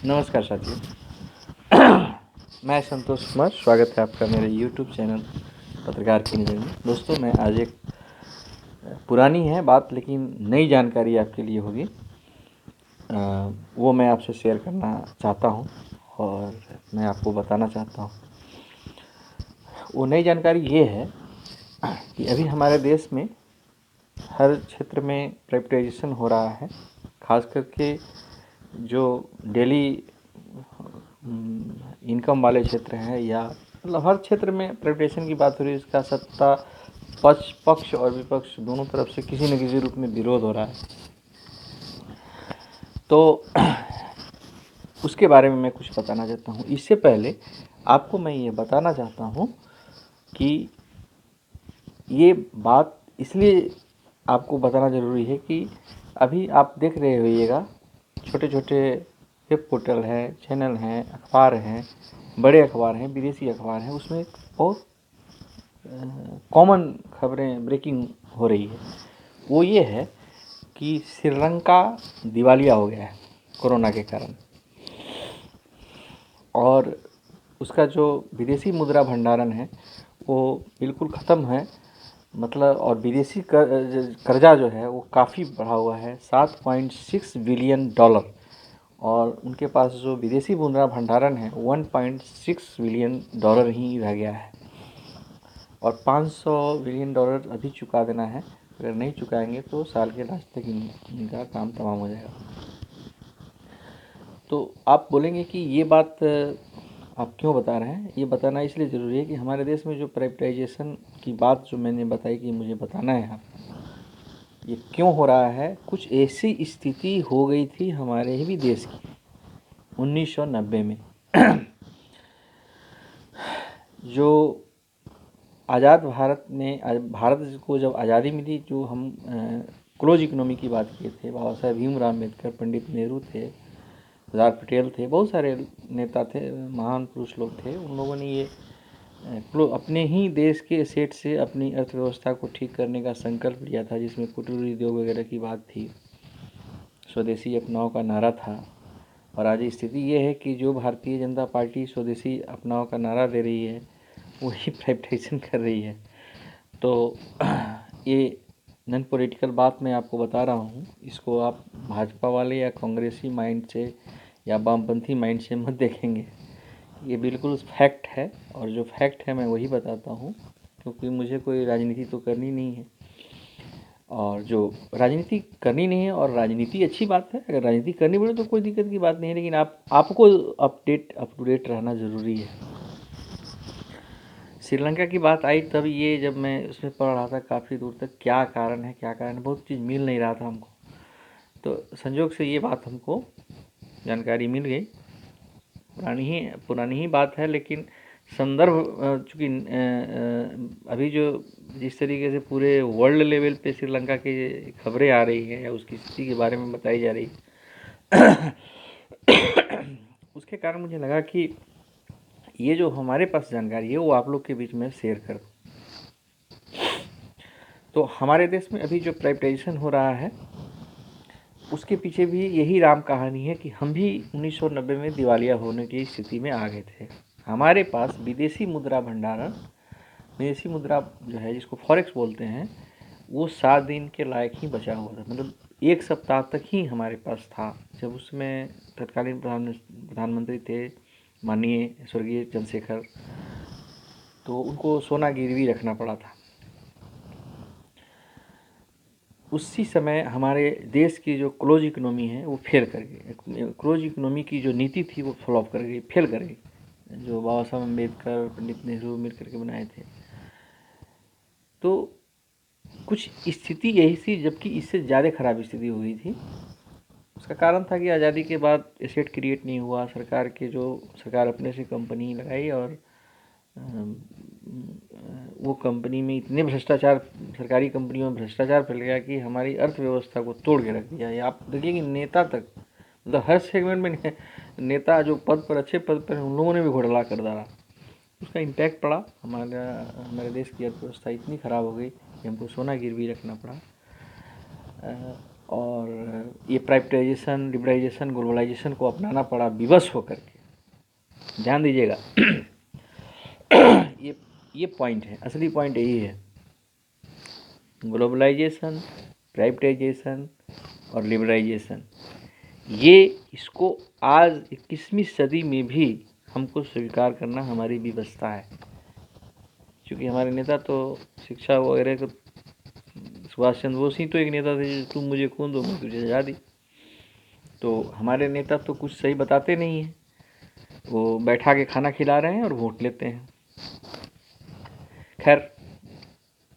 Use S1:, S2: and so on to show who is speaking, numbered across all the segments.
S1: नमस्कार साथियों। मैं संतोष कुमार, स्वागत है आपका मेरे YouTube चैनल पत्रकार की नज़र में। दोस्तों, मैं आज एक पुरानी है बात लेकिन नई जानकारी आपके लिए होगी, वो मैं आपसे शेयर करना चाहता हूँ और मैं आपको बताना चाहता हूँ। वो नई जानकारी ये है कि अभी हमारे देश में हर क्षेत्र में प्राइवेटाइजेशन हो रहा है। खास करके जो डेली इनकम वाले क्षेत्र हैं या मतलब हर क्षेत्र में प्राइवेटाइजेशन की बात हो रही है। इसका सत्ता पक्ष और विपक्ष दोनों तरफ से किसी न किसी रूप में विरोध हो रहा है। तो उसके बारे में मैं कुछ बताना चाहता हूँ। इससे पहले आपको मैं ये बताना चाहता हूँ कि ये बात इसलिए आपको बताना ज़रूरी है कि अभी आप देख रहे होइएगा, छोटे छोटे वेब पोर्टल हैं, चैनल हैं, अखबार हैं, बड़े अखबार हैं, विदेशी अखबार हैं, उसमें बहुत कॉमन खबरें ब्रेकिंग हो रही है। वो ये है कि श्रीलंका दिवालिया हो गया है कोरोना के कारण, और उसका जो विदेशी मुद्रा भंडारण है वो बिल्कुल ख़त्म है। मतलब और विदेशी कर्जा जो है वो काफ़ी बढ़ा हुआ है, $7.6 बिलियन, और उनके पास जो विदेशी मुद्रा भंडारण है $1.6 बिलियन ही रह गया है, और $500 बिलियन अभी चुका देना है। अगर नहीं चुकाएंगे तो साल के लास्ट तक इनका काम तमाम हो जाएगा। तो आप बोलेंगे कि ये बात आप क्यों बता रहे हैं? ये बताना इसलिए ज़रूरी है कि हमारे देश में जो प्राइवेटाइजेशन की बात जो मैंने बताई कि मुझे बताना है आपको, ये क्यों हो रहा है। कुछ ऐसी स्थिति हो गई थी हमारे ही भी देश की 1990 में। जो आज़ाद भारत को जब आज़ादी मिली, जो हम क्लोज इकोनॉमी की बात किए थे, बाबा साहेब भीमराव अम्बेडकर, पंडित नेहरू थे, सरदार पटेल थे, बहुत सारे नेता थे, महान पुरुष लोग थे। उन लोगों ने ये अपने ही देश के एसेट से अपनी अर्थव्यवस्था को ठीक करने का संकल्प लिया था, जिसमें कुटीर उद्योग वगैरह की बात थी, स्वदेशी अपनाओ का नारा था। और आज स्थिति ये है कि जो भारतीय जनता पार्टी स्वदेशी अपनाओ का नारा दे रही है वही प्राइवेटाइजेशन कर रही है। तो ये नॉन पॉलिटिकल बात मैं आपको बता रहा हूँ, इसको आप भाजपा वाले या कांग्रेसी माइंड से या वामपंथी माइंड से मत देखेंगे। ये बिल्कुल फैक्ट है, और जो फैक्ट है मैं वही बताता हूँ, क्योंकि मुझे कोई राजनीति तो करनी नहीं है। और जो राजनीति करनी नहीं है, और राजनीति अच्छी बात है, अगर राजनीति करनी पड़े तो कोई दिक्कत की बात नहीं है, लेकिन आपको अप टू डेट रहना ज़रूरी है। श्रीलंका की बात आई तब ये जब मैं उसमें पढ़ रहा था काफ़ी दूर तक, क्या कारण है क्या कारण है, बहुत चीज़ मिल नहीं रहा था हमको। तो संजोग से ये बात हमको जानकारी मिल गई। पुरानी ही बात है, लेकिन संदर्भ चूँकि अभी जो जिस तरीके से पूरे वर्ल्ड लेवल पे श्रीलंका की खबरें आ रही हैं या उसकी स्थिति के बारे में बताई जा रही है, उसके कारण मुझे लगा कि ये जो हमारे पास जानकारी है वो आप लोग के बीच में शेयर कर दूं। तो हमारे देश में अभी जो प्राइवेटाइजेशन हो रहा है उसके पीछे भी यही राम कहानी है कि हम भी 1990 में दिवालिया होने की स्थिति में आ गए थे। हमारे पास विदेशी मुद्रा भंडारण, विदेशी मुद्रा जो है जिसको फॉरेक्स बोलते हैं, वो 7 दिन के लायक ही बचा हुआ था। मतलब 1 सप्ताह तक ही हमारे पास था, जब उसमें तत्कालीन प्रधानमंत्री थे माननीय स्वर्गीय चंद्रशेखर, तो उनको सोना गिरवी रखना पड़ा था। उसी समय हमारे देश की जो क्लोज इकोनॉमी है वो फेल कर गई। क्लोज इकोनॉमी की जो नीति थी वो फ्लॉप कर गई, फेल कर गई, जो बाबा साहब अम्बेडकर, पंडित नेहरू मिल करके बनाए थे। तो कुछ स्थिति यही थी, जबकि इससे ज़्यादा खराब स्थिति हुई थी। उसका कारण था कि आज़ादी के बाद एसेट क्रिएट नहीं हुआ, सरकार अपने से कंपनी लगाई, और वो कंपनी में इतने भ्रष्टाचार, सरकारी कंपनियों में भ्रष्टाचार फैल गया कि हमारी अर्थव्यवस्था को तोड़ के रख दिया। ये आप देखिए कि नेता तक, मतलब हर सेगमेंट में नेता जो पद पर, अच्छे पद पर, उन लोगों ने भी घोटाला कर डाला। उसका इम्पैक्ट पड़ा। हमारे देश की अर्थव्यवस्था इतनी ख़राब हो गई कि हमको सोना गिरवी रखना पड़ा। और ये प्राइवेटाइजेशन, लिबरलाइजेशन, ग्लोबलाइजेशन को अपनाना पड़ा विवश होकर के। ध्यान दीजिएगा ये पॉइंट है, असली पॉइंट यही है। ग्लोबलाइजेशन, प्राइवेटाइजेशन और लिबरलाइजेशन, ये इसको आज 21वीं सदी में भी हमको स्वीकार करना हमारी व्यवस्था है। क्योंकि हमारे नेता तो शिक्षा वगैरह को, सुभाष चंद्र बोस ही तो एक नेता थे, तुम मुझे खून दो मैं तुझे आज़ादी। तो हमारे नेता तो कुछ सही बताते नहीं हैं, वो बैठा के खाना खिला रहे हैं और वोट लेते हैं। खैर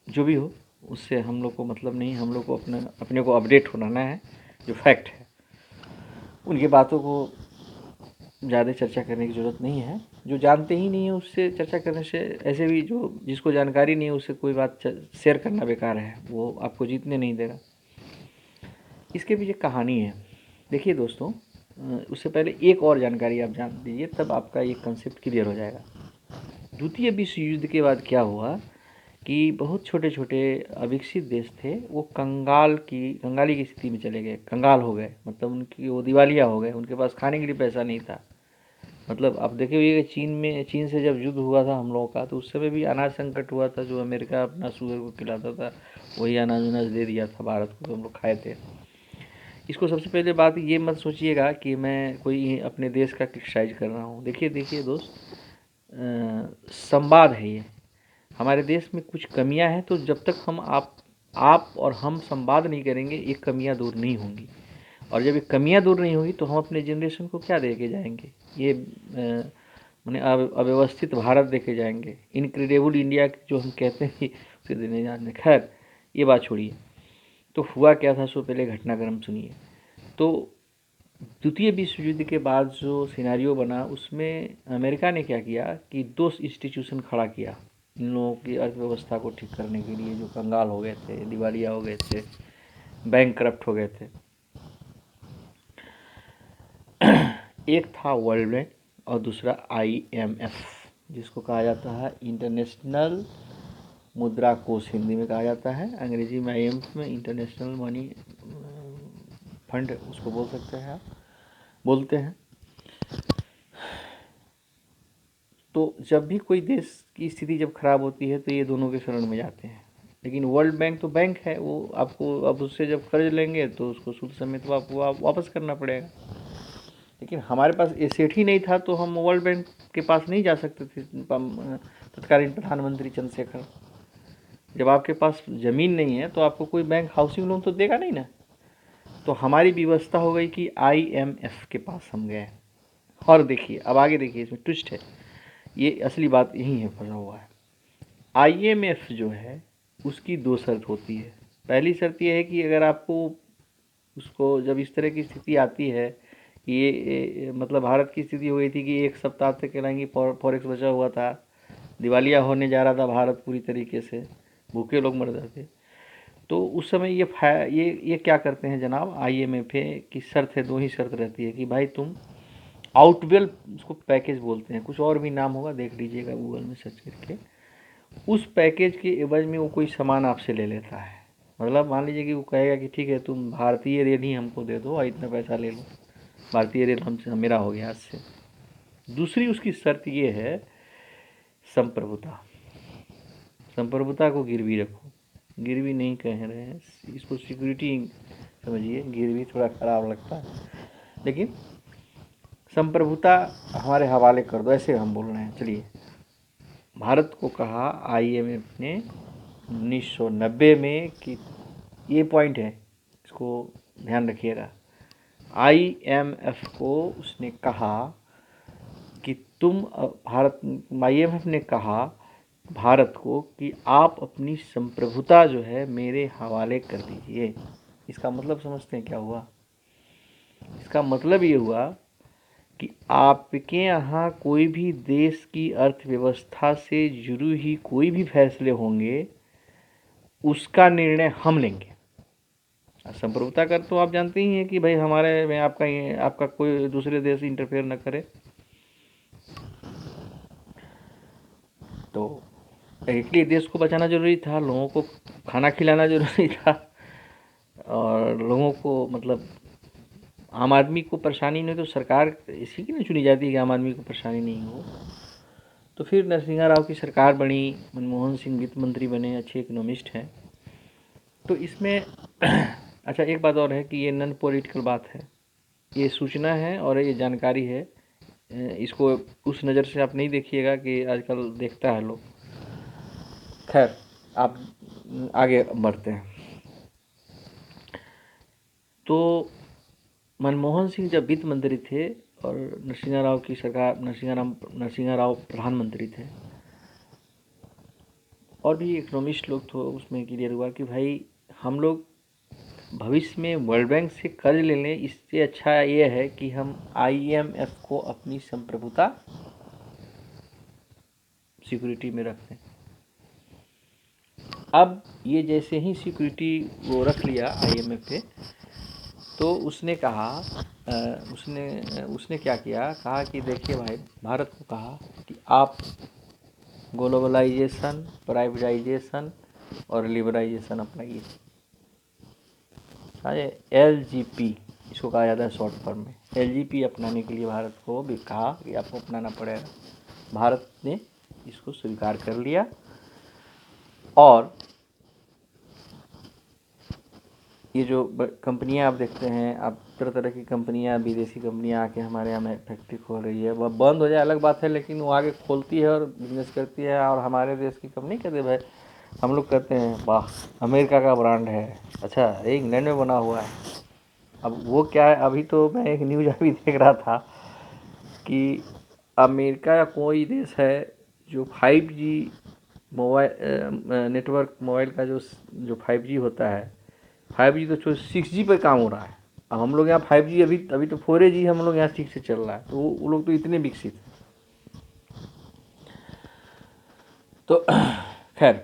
S1: जो भी हो, उससे हम लोग को मतलब नहीं, हम लोग को अपने को अपडेट होना है, जो फैक्ट है। उनकी बातों को ज़्यादा चर्चा करने की ज़रूरत नहीं है। जो जानते ही नहीं है उससे चर्चा करने से, ऐसे भी जो जिसको जानकारी नहीं है उससे कोई बात शेयर करना बेकार है, वो आपको जीतने नहीं देगा। इसके पीछे कहानी है। देखिए दोस्तों, उससे पहले एक और जानकारी आप जान लीजिए, तब आपका ये कंसेप्ट क्लियर हो जाएगा। द्वितीय विश्व युद्ध के बाद क्या हुआ कि बहुत छोटे छोटे अविकसित देश थे, वो कंगाली की स्थिति में चले गए, कंगाल हो गए, मतलब उनकी वो दिवालिया हो गए, उनके पास खाने के लिए पैसा नहीं था। मतलब आप देखे हुए कि चीन से जब युद्ध हुआ था हम लोगों का, तो उस समय भी अनाज संकट हुआ था। जो अमेरिका अपना शुगर को खिलाता था, वही अनाज दे दिया था भारत को, तो हम लोग खाए थे। इसको सबसे पहले बात ये मत सोचिएगा कि मैं कोई अपने देश का क्रिटिसाइज कर रहा हूँ। देखिए दोस्त, संवाद है ये। हमारे देश में कुछ कमियां हैं, तो जब तक आप और हम संवाद नहीं करेंगे, ये कमियां दूर नहीं होंगी। और जब ये कमियां दूर नहीं होगी तो हम अपने जनरेशन को क्या दे के जाएंगे? ये मैंने अव्यवस्थित भारत देके जाएंगे, इनक्रेडिबल इंडिया जो हम कहते हैं उसे देने जाने। खैर ये बात छोड़िए। तो हुआ क्या था, सो पहले घटनाक्रम सुनिए। तो द्वितीय विश्व युद्ध के बाद जो सिनेरियो बना, उसमें अमेरिका ने क्या किया कि दो इंस्टीट्यूशन खड़ा किया इन लोगों की अर्थव्यवस्था को ठीक करने के लिए, जो कंगाल हो गए थे, दिवालिया हो गए थे, बैंक करप्ट हो गए थे। एक था वर्ल्ड बैंक और दूसरा IMF, जिसको कहा जाता है इंटरनेशनल मुद्रा कोष, हिंदी में कहा जाता है। अंग्रेजी में IMF में इंटरनेशनल मनी फंड उसको बोल सकते हैं, आप बोलते हैं। तो जब भी कोई देश की स्थिति जब खराब होती है तो ये दोनों के शरण में जाते हैं। लेकिन वर्ल्ड बैंक तो बैंक है, वो आपको अब उससे जब कर्ज लेंगे तो उसको सूद समेत आपको वापस करना पड़ेगा। लेकिन हमारे पास एसेट ही नहीं था, तो हम वर्ल्ड बैंक के पास नहीं जा सकते थे। तत्कालीन प्रधानमंत्री चंद्रशेखर, जब आपके पास ज़मीन नहीं है तो आपको कोई बैंक हाउसिंग लोन तो देगा नहीं ना। तो हमारी व्यवस्था हो गई कि IMF के पास हम गए। और देखिए, अब आगे देखिए, इसमें ट्विस्ट है, ये असली बात यही है, फंसा हुआ है। IMF जो है उसकी दो शर्त होती है। पहली शर्त ये है कि अगर आपको उसको, जब इस तरह की स्थिति आती है, ये मतलब भारत की स्थिति हो गई थी कि एक सप्ताह तक कहेंगे फॉरेक्स बचा हुआ था, दिवालिया होने जा रहा था भारत पूरी तरीके से, भूखे लोग मर जाते। तो उस समय ये क्या करते हैं जनाब, IMF की शर्त है, दो ही शर्त रहती है कि भाई तुम आउटवेल, उसको पैकेज बोलते हैं, कुछ और भी नाम होगा, देख लीजिएगा गूगल में सर्च करके। उस पैकेज के एवज में वो कोई सामान आपसे ले लेता है। मतलब मान लीजिए कि वो कहेगा कि ठीक है, तुम भारतीय रेल ही हमको दे दो और इतना पैसा ले लो, भारतीय रेल हमसे मेरा हो गया आज से। दूसरी उसकी शर्त ये है, संप्रभुता। संप्रभुता को गिरवी रखो, गिरवी नहीं कह रहे हैं इसको, सिक्योरिटी समझिए, गिरवी थोड़ा ख़राब लगता है, लेकिन संप्रभुता हमारे हवाले कर दो, ऐसे हम बोल रहे हैं। चलिए, भारत को कहा IMF ने 1990 में कि, ये पॉइंट है, इसको ध्यान रखिएगा, IMF को उसने कहा कि IMF ने कहा भारत को कि आप अपनी संप्रभुता जो है मेरे हवाले कर दीजिए। इसका मतलब समझते हैं क्या हुआ? इसका मतलब ये हुआ कि आपके यहाँ कोई भी देश की अर्थव्यवस्था से जुड़ी ही कोई भी फैसले होंगे, उसका निर्णय हम लेंगे। संप्रभुता कर तो आप जानते ही हैं कि भाई हमारे में आपका कोई दूसरे देश इंटरफेयर न करे। तो इसलिए देश को बचाना जरूरी था, लोगों को खाना खिलाना जरूरी था, और लोगों को मतलब आम आदमी को परेशानी नहीं तो सरकार इसी की नहीं चुनी जाती है कि आम आदमी को परेशानी नहीं हो। तो फिर नरसिंहा राव की सरकार बनी, मनमोहन सिंह वित्त मंत्री बने, अच्छे इकोनॉमिस्ट हैं। तो इसमें अच्छा एक बात और है कि ये नॉन पॉलिटिकल बात है, ये सूचना है और ये जानकारी है। इसको उस नज़र से आप नहीं देखिएगा कि आजकल देखता है लोग। खैर आप आगे बढ़ते हैं। तो मनमोहन सिंह जब वित्त मंत्री थे और नरसिंहा राव की सरकार, नरसिंहा राव प्रधानमंत्री थे, और भी इकोनॉमिस्ट लोग तो उसमें क्लियर हुआ कि भाई हम लोग भविष्य में वर्ल्ड बैंक से कर्ज ले लें, इससे अच्छा ये है कि हम IMF को अपनी संप्रभुता सिक्योरिटी में रख दें। अब ये जैसे ही सिक्योरिटी वो रख लिया IMF पे, तो उसने कहा उसने क्या किया, कहा कि देखिए भाई, भारत को कहा कि आप ग्लोबलाइजेशन, प्राइवेटाइजेशन और लिबराइजेशन अपनाइए। LGP इसको कहा जाता है शॉर्ट फॉर्म में। LGP अपनाने के लिए भारत को भी कहा कि आपको अपनाना पड़ेगा। भारत ने इसको स्वीकार कर लिया और ये जो कंपनियां आप देखते हैं, आप तरह तरह की कंपनियां, विदेशी कंपनियां आके हमारे यहाँ में फैक्ट्री खोल रही है, वह बंद हो जाए अलग बात है, लेकिन वो आगे खोलती है और बिजनेस करती है। और हमारे देश की कंपनी कहते भाई, हम लोग कहते हैं वाह अमेरिका का ब्रांड है, अच्छा ये इंग्लैंड में बना हुआ है। अब वो क्या है, अभी तो मैं एक न्यूज़ अभी देख रहा था कि अमेरिका या कोई देश है जो 5G मोबाइल नेटवर्क, मोबाइल का जो 5G होता है, 5G तो छोड़ 6G पे काम हो रहा है। अब हम लोग यहाँ 5G अभी तो 4G हम लोग यहाँ ठीक से चल रहा है, तो वो लोग तो इतने विकसित हैं। तो खैर,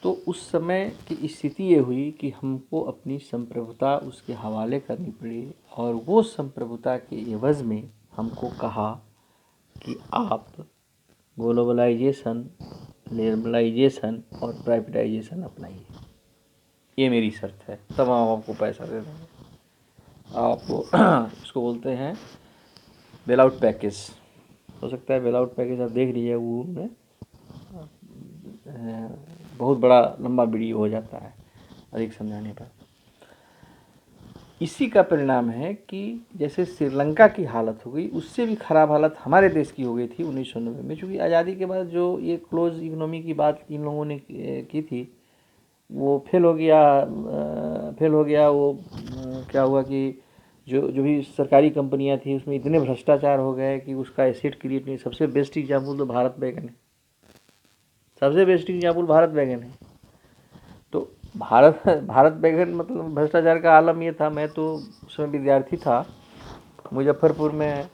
S1: तो उस समय की स्थिति ये हुई कि हमको अपनी संप्रभुता उसके हवाले करनी पड़ी, और वो संप्रभुता के एवज में हमको कहा कि आप ग्लोबलाइजेशन, लिबरलाइजेशन और प्राइवेटाइजेशन अपनाइए, ये मेरी शर्त है, तब हम आपको पैसा दे देंगे। आपको इसको बोलते हैं बेल आउट पैकेज। हो सकता है बेल आउट पैकेज आप देख लीजिए, वो में बहुत बड़ा लंबा वीडियो हो जाता है अधिक समझाने पर। इसी का परिणाम है कि जैसे श्रीलंका की हालत हो गई, उससे भी ख़राब हालत हमारे देश की हो गई थी 1990 में। चूँकि आज़ादी के बाद जो ये क्लोज इकोनॉमी की बात इन लोगों ने की थी, वो फेल हो गया। वो क्या हुआ कि जो जो भी सरकारी कंपनियां थी उसमें इतने भ्रष्टाचार हो गए कि उसका एसेट क्रिएट नहीं। सबसे बेस्ट एग्जाम्पल तो भारत बैगन है, सबसे बेस्ट एग्जाम्पल भारत बैगन है। तो भारत बैगन मतलब भ्रष्टाचार का आलम ये था। मैं तो उस समय विद्यार्थी था, मुजफ्फरपुर में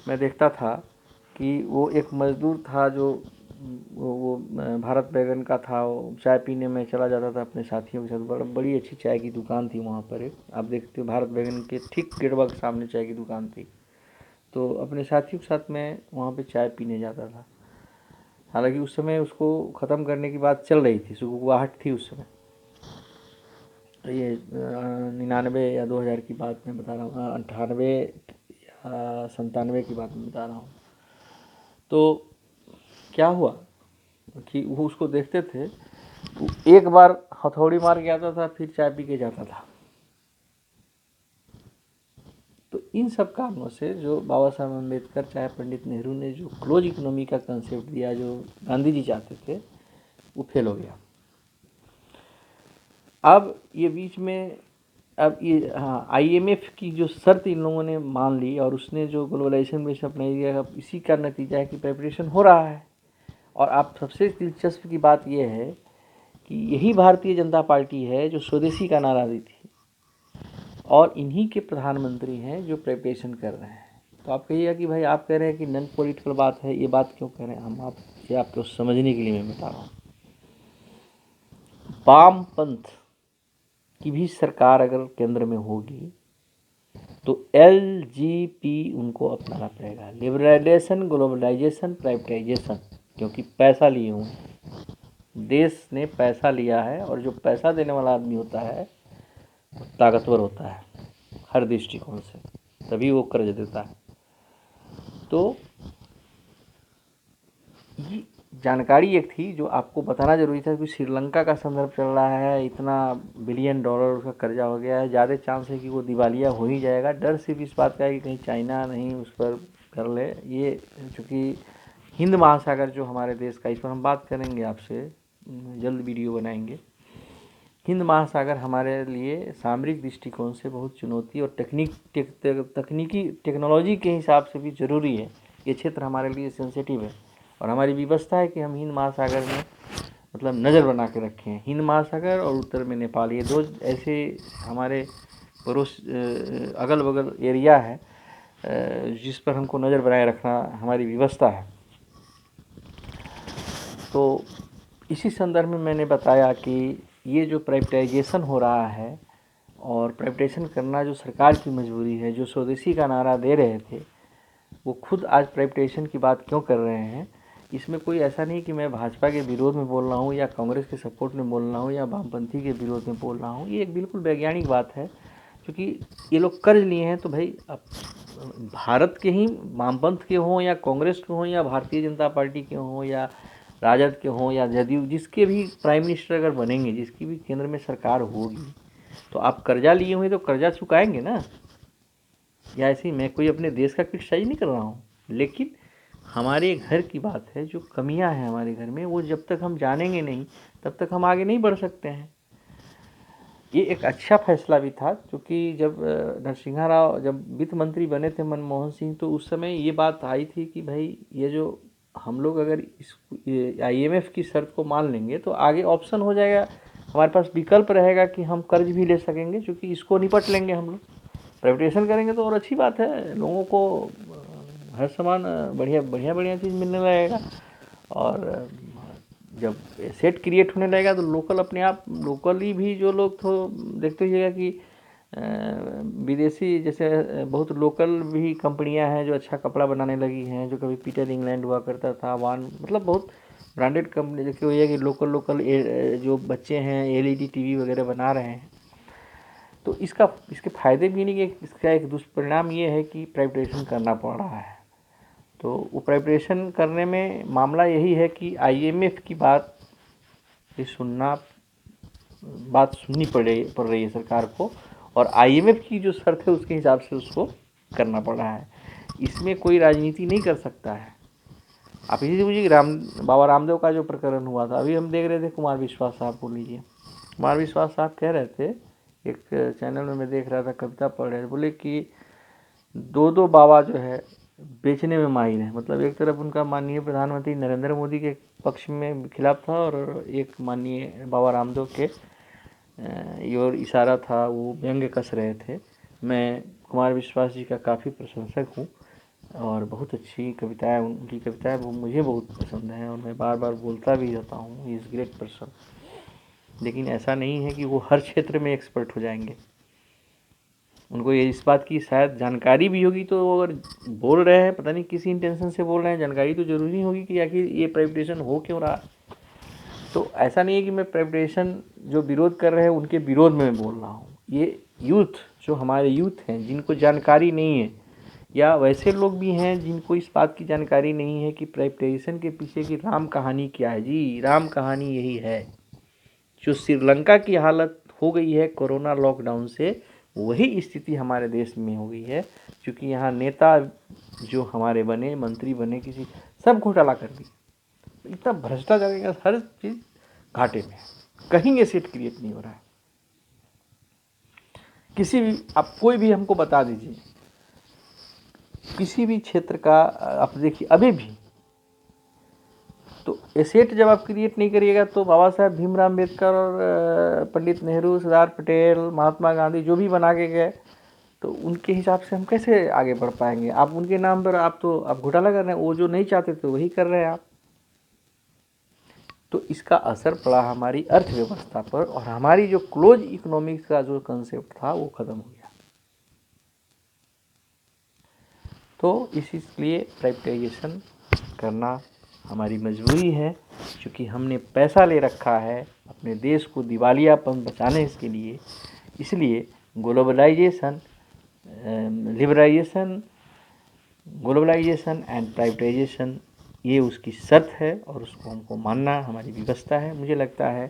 S1: मैं देखता था कि वो एक मज़दूर था जो वो भारत बैगन का था। वो चाय पीने में चला जाता था अपने साथियों के साथ, बड़ी अच्छी चाय की दुकान थी वहाँ पर। एक आप देखते हो भारत बैगन के ठीक गेटवा के सामने चाय की दुकान थी। तो अपने साथियों के साथ मैं वहाँ पे चाय पीने जाता था। हालांकि उस समय उसको ख़त्म करने की बात चल रही थी, सुगबुगाहट थी उस समय। ये 99 या 2000 की बात मैं बता रहा हूँ, 98 या 97 की बात मैं बता रहा हूँ। तो क्या हुआ कि वो उसको देखते थे, वो एक बार हथौड़ी मार के आता था, फिर चाय पी के जाता था। तो इन सब कारणों से जो बाबा साहब अम्बेडकर चाहे पंडित नेहरू ने जो क्लोज इकोनॉमी का कंसेप्ट दिया, जो गांधी जी चाहते थे, वो फेल हो गया। अब ये बीच में अब ये IMF की जो शर्त इन लोगों ने मान ली और उसने जो ग्लोबलाइजेशन बेस अपनाई दिया, अब इसी का नतीजा है कि प्रिपरेशन हो रहा है। और आप सबसे दिलचस्प की बात यह है कि यही भारतीय जनता पार्टी है जो स्वदेशी का नारा दी थी, और इन्हीं के प्रधानमंत्री हैं जो प्रिपरेशन कर रहे हैं। तो आप कहिएगा कि भाई आप कह रहे हैं कि नॉन पॉलिटिकल बात है, ये बात क्यों कह रहे हैं? हम आपको समझने के लिए मैं बता रहा हूँ। वामपंथ की भी सरकार अगर केंद्र में होगी तो LGP उनको अपनाना पड़ेगा, लिबरलाइजेशन, ग्लोबलाइजेशन, प्राइवेटाइजेशन, क्योंकि पैसा लिए हुए हैं। देश ने पैसा लिया है, और जो पैसा देने वाला आदमी होता है वो ताकतवर होता है हर दृष्टिकोण से, तभी वो कर्ज देता है। तो ये जानकारी एक थी जो आपको बताना जरूरी था कि श्रीलंका का संदर्भ चल रहा है, इतना बिलियन डॉलर उसका कर्जा हो गया है, ज़्यादा चांस है कि वो दिवालिया हो ही जाएगा। डर सिर्फ इस बात का है कि कहीं चाइना नहीं उस पर कर ले। ये चूँकि हिंद महासागर जो हमारे देश का, इस पर हम बात करेंगे आपसे, जल्द वीडियो बनाएंगे। हिंद महासागर हमारे लिए सामरिक दृष्टिकोण से बहुत चुनौती और तकनीकी टेक्नोलॉजी के हिसाब से भी ज़रूरी है। ये क्षेत्र हमारे लिए सेंसिटिव है, और हमारी व्यवस्था है कि हम हिंद महासागर में मतलब नज़र बना के रखें। हिंद महासागर और उत्तर में नेपाल, ये दो ऐसे हमारे पड़ोस अगल बगल एरिया है जिस पर हमको नज़र बनाए रखना हमारी व्यवस्था है। तो इसी संदर्भ में मैंने बताया कि ये जो प्राइवेटाइजेशन हो रहा है, और प्राइवेटाइजेशन करना जो सरकार की मजबूरी है, जो स्वदेशी का नारा दे रहे थे वो खुद आज प्राइवेटाइजेशन की बात क्यों कर रहे हैं। इसमें कोई ऐसा नहीं कि मैं भाजपा के विरोध में बोल रहा हूँ या कांग्रेस के सपोर्ट में बोल रहा हूँ या वामपंथी के विरोध में बोल रहा हूँ। ये एक बिल्कुल वैज्ञानिक बात है, क्योंकि ये लोग कर्ज लिए हैं। तो भाई अब भारत के ही वामपंथ के हों या कांग्रेस के हों या भारतीय जनता पार्टी के हों या राजद के हों या जदयू, जिसके भी प्राइम मिनिस्टर अगर बनेंगे, जिसकी भी केंद्र में सरकार होगी, तो आप कर्जा लिए हुए तो कर्जा चुकाएंगे ना। या ऐसे ही मैं कोई अपने देश का क्रिटिसाइज नहीं कर रहा हूँ, लेकिन हमारे घर की बात है, जो कमियां हैं हमारे घर में, वो जब तक हम जानेंगे नहीं तब तक हम आगे नहीं बढ़ सकते हैं। ये एक अच्छा फैसला भी था, क्योंकि जब नरसिम्हा राव जब वित्त मंत्री बने थे मनमोहन सिंह, तो उस समय ये बात आई थी कि भाई ये जो हम लोग अगर इस IMF की शर्त को मान लेंगे तो आगे ऑप्शन हो जाएगा, हमारे पास विकल्प रहेगा कि हम कर्ज भी ले सकेंगे, क्योंकि इसको निपट लेंगे हम लोग। प्राइवेटाइजेशन करेंगे तो और अच्छी बात है, लोगों को हर सामान बढ़िया बढ़िया बढ़िया चीज़ मिलने लगेगा। और जब एसेट क्रिएट होने लगेगा तो लोकल अपने आप, लोकली भी जो लोग तो देखते होइएगा कि विदेशी जैसे बहुत लोकल भी कंपनियां हैं जो अच्छा कपड़ा बनाने लगी हैं, जो कभी पीटर इंग्लैंड हुआ करता था, वान, मतलब बहुत ब्रांडेड कंपनी देखिए हुई है कि लोकल जो बच्चे हैं LED TV वगैरह बना रहे हैं। तो इसके फ़ायदे भी नहीं कि इसका एक दुष्परिणाम ये है कि प्राइवेटाइजेशन करना पड़ रहा है। तो वो प्राइवेटाइजेशन करने में मामला यही है कि IMF की बात सुननी पड़ रही है सरकार को, और IMF की जो शर्त है उसके हिसाब से उसको करना पड़ रहा है। इसमें कोई राजनीति नहीं कर सकता है। आप इसी से मुझे बाबा रामदेव का जो प्रकरण हुआ था, अभी हम देख रहे थे कुमार विश्वास साहब को लीजिए। कुमार विश्वास साहब कह रहे थे, एक चैनल में मैं देख रहा था, कविता पढ़ रहे थे, बोले कि दो बाबा जो है बेचने में माहिर है। मतलब एक तरफ उनका माननीय प्रधानमंत्री नरेंद्र मोदी के पक्ष में खिलाफ था, और एक माननीय बाबा रामदेव के और इशारा था, वो व्यंग्य कस रहे थे। मैं कुमार विश्वास जी का काफ़ी प्रशंसक हूँ, और बहुत अच्छी कविताएं, उनकी कविताएं वो मुझे बहुत पसंद हैं, और मैं बार बार बोलता भी रहता हूँ, ही इज़ ग्रेट पर्सन। लेकिन ऐसा नहीं है कि वो हर क्षेत्र में एक्सपर्ट हो जाएंगे। उनको ये इस बात की शायद जानकारी भी होगी, तो वो अगर बोल रहे हैं पता नहीं किसी इंटेंशन से बोल रहे हैं, जानकारी तो जरूरी होगी कि आखिर ये प्राइवेटाइजेशन हो क्यों रहा। तो ऐसा नहीं है कि मैं प्राइवेटाइजेशन जो विरोध कर रहे हैं उनके विरोध में बोल रहा हूँ। ये यूथ, जो हमारे यूथ हैं जिनको जानकारी नहीं है, या वैसे लोग भी हैं जिनको इस बात की जानकारी नहीं है कि प्राइवेटाइजेशन के पीछे की राम कहानी क्या है। जी, राम कहानी यही है। जो श्रीलंका की हालत हो गई है कोरोना लॉकडाउन से, वही स्थिति हमारे देश में हो गई है, क्योंकि यहाँ नेता जो हमारे बने, मंत्री बने, किसी सब घोटाला कर दी। इतना भ्रष्टाचार का हर चीज़ घाटे में, कहीं ये सीट क्रिएट नहीं हो रहा है। किसी भी, आप कोई भी हमको बता दीजिए, किसी भी क्षेत्र का आप देखिए, अभी भी तो एसेट जब आप क्रिएट नहीं करिएगा, तो बाबा साहेब भीमराव अम्बेडकर और पंडित नेहरू, सरदार पटेल, महात्मा गांधी जो भी बना के गए, तो उनके हिसाब से हम कैसे आगे बढ़ पाएंगे। आप उनके नाम पर आप घोटाला कर रहे हैं, वो जो नहीं चाहते थे वही कर रहे हैं आप। तो इसका असर पड़ा हमारी अर्थव्यवस्था पर, और हमारी जो क्लोज इकोनॉमिक्स का जो कंसेप्ट था वो खत्म हो गया। तो इसलिए प्राइवेटाइजेशन करना हमारी मजबूरी है, क्योंकि हमने पैसा ले रखा है अपने देश को दिवालियापन बचाने के लिए। इसलिए ग्लोबलाइजेशन ग्लोबलाइजेशन एंड प्राइवेटाइजेशन ये उसकी शर्त है और उसको हमको मानना हमारी व्यवस्था है। मुझे लगता है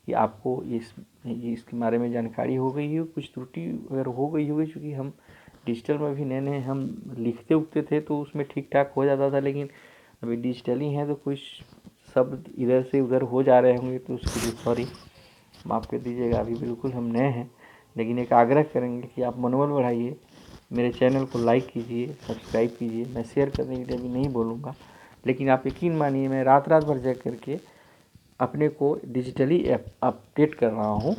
S1: कि आपको इसके बारे में जानकारी हो गई हो, कुछ त्रुटि अगर हो गई होगी, क्योंकि हम डिजिटल में भी नए हम लिखते उखते थे तो उसमें ठीक ठाक हो जाता था, लेकिन अभी डिजिटली हैं तो कुछ शब्द इधर से उधर हो जा रहे होंगे, तो उसके लिए सॉरी, माफ़ कर दीजिएगा। अभी बिल्कुल हम नए हैं, लेकिन एक आग्रह करेंगे कि आप मनोबल बढ़ाइए, मेरे चैनल को लाइक कीजिए, सब्सक्राइब कीजिए। मैं शेयर करने के लिए अभी नहीं बोलूँगा, लेकिन आप यकीन मानिए मैं रात भर जग करके अपने को डिजिटली अपडेट कर रहा हूँ।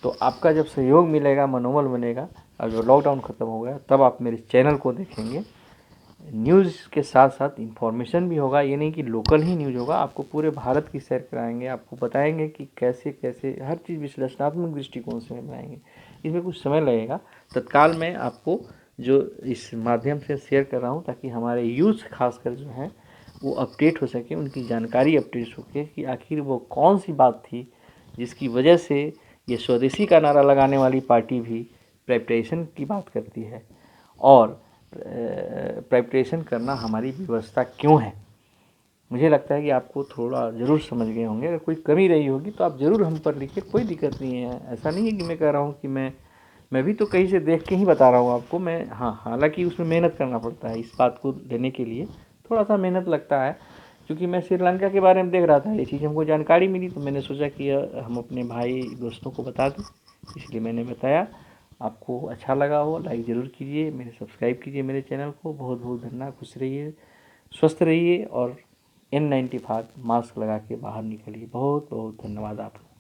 S1: तो आपका जब सहयोग मिलेगा, मनोबल बनेगा, और जब लॉकडाउन ख़त्म हो गया तब आप मेरे चैनल को देखेंगे। न्यूज़ के साथ साथ इन्फॉर्मेशन भी होगा, ये नहीं कि लोकल ही न्यूज़ होगा, आपको पूरे भारत की सैर कराएंगे, आपको बताएंगे कि कैसे कैसे हर चीज़ विश्लेषणात्मक दृष्टिकोण से बनाएंगे। इसमें कुछ समय लगेगा, तत्काल में आपको जो इस माध्यम से शेयर कर रहा हूँ, ताकि हमारे यूथ खासकर जो है वो अपडेट हो सके, उनकी जानकारी अपडेट हो सके कि आखिर वो कौन सी बात थी जिसकी वजह से ये स्वदेशी का नारा लगाने वाली पार्टी भी प्राइवेटाइजेशन की बात करती है, और प्राइवेटाइजेशन करना हमारी व्यवस्था क्यों है। मुझे लगता है कि आपको थोड़ा ज़रूर समझ गए होंगे। अगर कोई कमी रही होगी तो आप ज़रूर हम पर लिखिए, कोई दिक्कत नहीं है। ऐसा नहीं है कि मैं कह रहा हूँ कि मैं भी तो कहीं से देख के ही बता रहा हूँ आपको। मैं हाँ, हालांकि उसमें मेहनत करना पड़ता है, इस बात को लेने के लिए थोड़ा सा मेहनत लगता है, क्योंकि मैं श्रीलंका के बारे में देख रहा था, ये चीज़ हमको जानकारी मिली तो मैंने सोचा कि हम अपने भाई दोस्तों को बता दें, इसलिए मैंने बताया। आपको अच्छा लगा हो लाइक ज़रूर कीजिए, मेरे सब्सक्राइब कीजिए मेरे चैनल को। बहुत बहुत धन्यवाद। खुश रहिए, स्वस्थ रहिए और N95 मास्क लगा के बाहर निकलिए। बहुत बहुत धन्यवाद आपको।